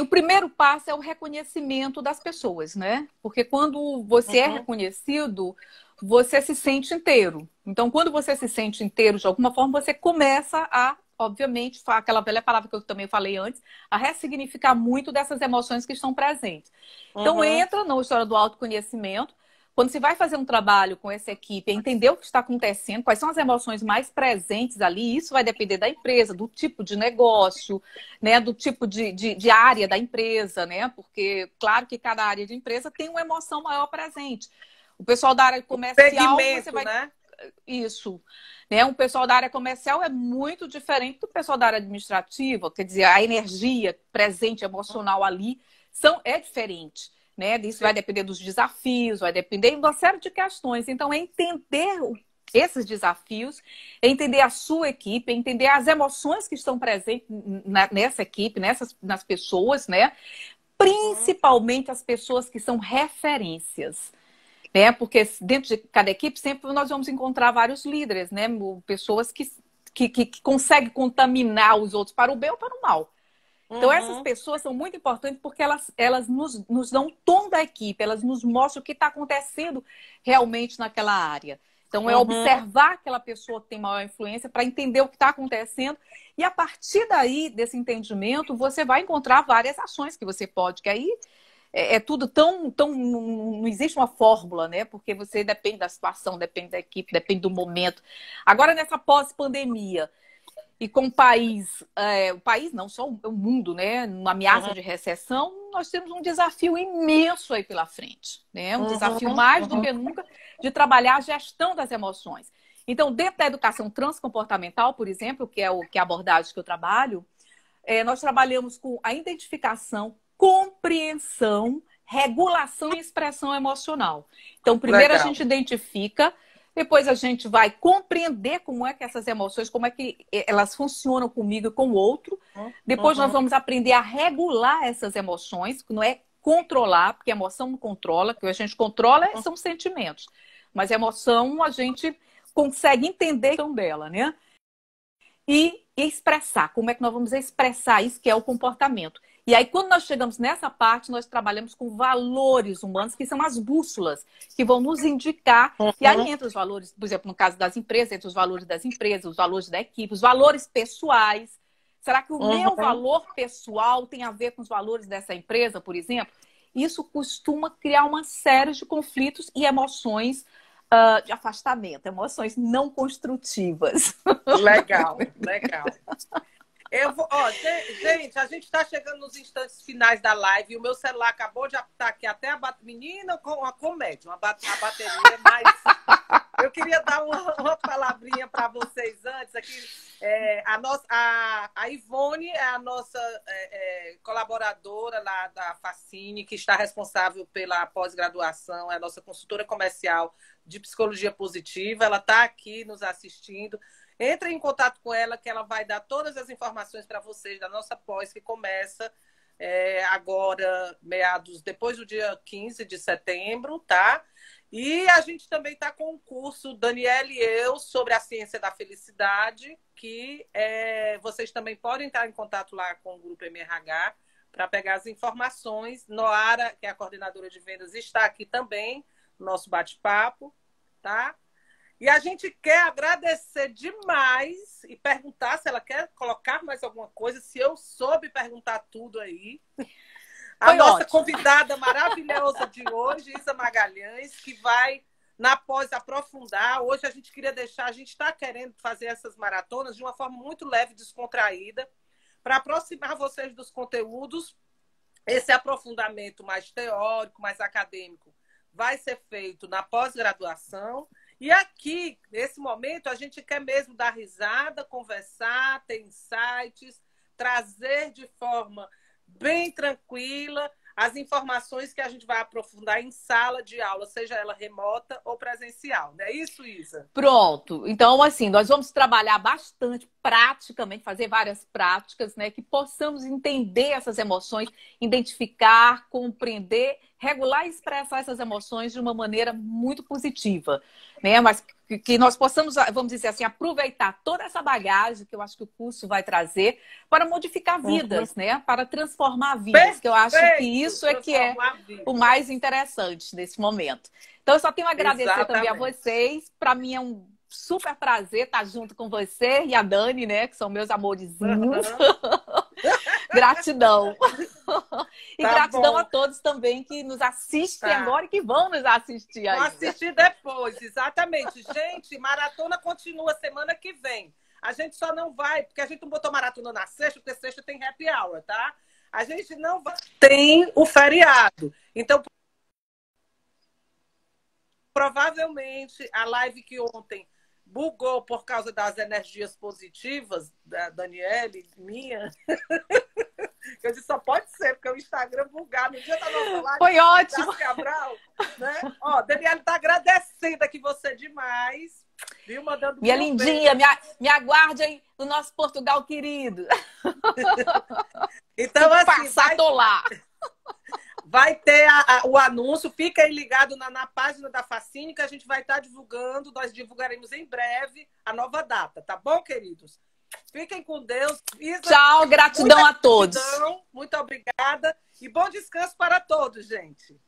O primeiro passo é o reconhecimento das pessoas, né? Porque quando você é reconhecido, você se sente inteiro. Então, quando você se sente inteiro, de alguma forma, você começa a, obviamente, aquela velha palavra que eu também falei antes, a ressignificar muito dessas emoções que estão presentes. Então, entra na história do autoconhecimento. Quando você vai fazer um trabalho com essa equipe, entender o que está acontecendo, quais são as emoções mais presentes ali, isso vai depender da empresa, do tipo de negócio, né, do tipo de área da empresa, né? Porque, claro que cada área de empresa tem uma emoção maior presente. O pessoal da área comercial, você vai... né? Isso. Né? O pessoal da área comercial é muito diferente do pessoal da área administrativa, quer dizer, a energia presente, emocional ali, é diferente. Né? Isso vai depender dos desafios, vai depender de uma série de questões. Então, é entender esses desafios, é entender a sua equipe, é entender as emoções que estão presentes nessa equipe, nas pessoas, né? Principalmente as pessoas que são referências. Né? Porque dentro de cada equipe sempre nós vamos encontrar vários líderes, né? Pessoas que conseguem contaminar os outros para o bem ou para o mal. Então, essas pessoas são muito importantes porque elas nos dão um tom da equipe, elas nos mostram o que está acontecendo realmente naquela área. Então, é observar aquela pessoa que tem maior influência para entender o que está acontecendo. E a partir daí, desse entendimento, você vai encontrar várias ações que você pode, que aí é tudo tão... Não existe uma fórmula, né? Porque você depende da situação, depende da equipe, depende do momento. Agora, nessa pós-pandemia, e com o país não, só o mundo, né? Uma ameaça de recessão, nós temos um desafio imenso aí pela frente, né? Um desafio mais do que nunca de trabalhar a gestão das emoções. Então, dentro da educação transcomportamental, por exemplo, que é a abordagem que eu trabalho, nós trabalhamos com a identificação, compreensão, regulação e expressão emocional. Então, primeiro a gente identifica, depois a gente vai compreender como é que essas emoções, como é que elas funcionam comigo e com o outro. Depois nós vamos aprender a regular essas emoções, que não é controlar, porque a emoção não controla, que a gente controla são sentimentos. Mas a emoção a gente consegue entender dela, né? E expressar, como é que nós vamos expressar isso, que é o comportamento. E aí, quando nós chegamos nessa parte, nós trabalhamos com valores humanos, que são as bússolas, que vão nos indicar. E aí, entre os valores, por exemplo, no caso das empresas, entre os valores das empresas, os valores da equipe, os valores pessoais. Será que o meu valor pessoal tem a ver com os valores dessa empresa, por exemplo? Isso costuma criar uma série de conflitos e emoções de afastamento, emoções não construtivas. Legal, legal. Eu vou, ó, gente, a gente está chegando nos instantes finais da live e o meu celular acabou de apitar aqui até a bateria. Menina, com uma comédia, a bateria, mas eu queria dar uma palavrinha para vocês antes aqui. A Ivone é a nossa colaboradora lá da Facine, que está responsável pela pós-graduação, é a nossa consultora comercial de psicologia positiva. Ela está aqui nos assistindo. Entre em contato com ela, que ela vai dar todas as informações para vocês da nossa pós, que começa agora, depois do dia 15 de setembro, tá? E a gente também está com o curso Daniela e eu sobre a ciência da felicidade, que vocês também podem entrar em contato lá com o Grupo MRH para pegar as informações. Noara, que é a coordenadora de vendas, está aqui também no nosso bate-papo, tá? E a gente quer agradecer demais e perguntar se ela quer colocar mais alguma coisa, se eu soube perguntar tudo aí. A nossa convidada maravilhosa de hoje, Isa Magalhães, que vai, na pós, aprofundar. Hoje a gente está querendo fazer essas maratonas de uma forma muito leve e descontraída, para aproximar vocês dos conteúdos. Esse aprofundamento mais teórico, mais acadêmico, vai ser feito na pós-graduação. E aqui, nesse momento, a gente quer mesmo dar risada, conversar, ter insights, trazer de forma bem tranquila as informações que a gente vai aprofundar em sala de aula, seja ela remota ou presencial. Não é isso, Isa? Pronto. Então, assim, nós vamos trabalhar bastante praticamente, fazer várias práticas, né? Que possamos entender essas emoções, identificar, compreender, regular e expressar essas emoções de uma maneira muito positiva, né? Mas que nós possamos, vamos dizer assim, aproveitar toda essa bagagem que eu acho que o curso vai trazer para modificar vidas, né? Para transformar vidas, perfeito, que eu acho que isso é que é o mais interessante nesse momento. Então, eu só tenho a agradecer também a vocês. Para mim é um super prazer estar junto com você e a Dani, né? Que são meus amorzinhos. Gratidão. E gratidão a todos também que nos assistem agora e que vão nos assistir ainda. Vão assistir depois, exatamente. Gente, maratona continua semana que vem. A gente só não vai, porque a gente não botou maratona na sexta, porque sexta tem happy hour, tá? A gente não vai... Tem o feriado. Então, provavelmente, a live que ontem bugou por causa das energias positivas da Daniele, minha. Eu disse, só pode ser, porque o Instagram bugar no dia da nossa live. Foi ótimo. Cabral, né? Ó, Daniele tá agradecendo aqui você demais. Viu? Mandando minha lindinha, me aguarde aí no nosso Portugal querido. Então, assim, passar, tô lá. Vai ter o anúncio, fica aí ligado na página da Facine, que a gente vai estar divulgando, nós divulgaremos em breve a nova data, tá bom, queridos? Fiquem com Deus. Isa, tchau, gratidão a todos. Muito obrigada e bom descanso para todos, gente.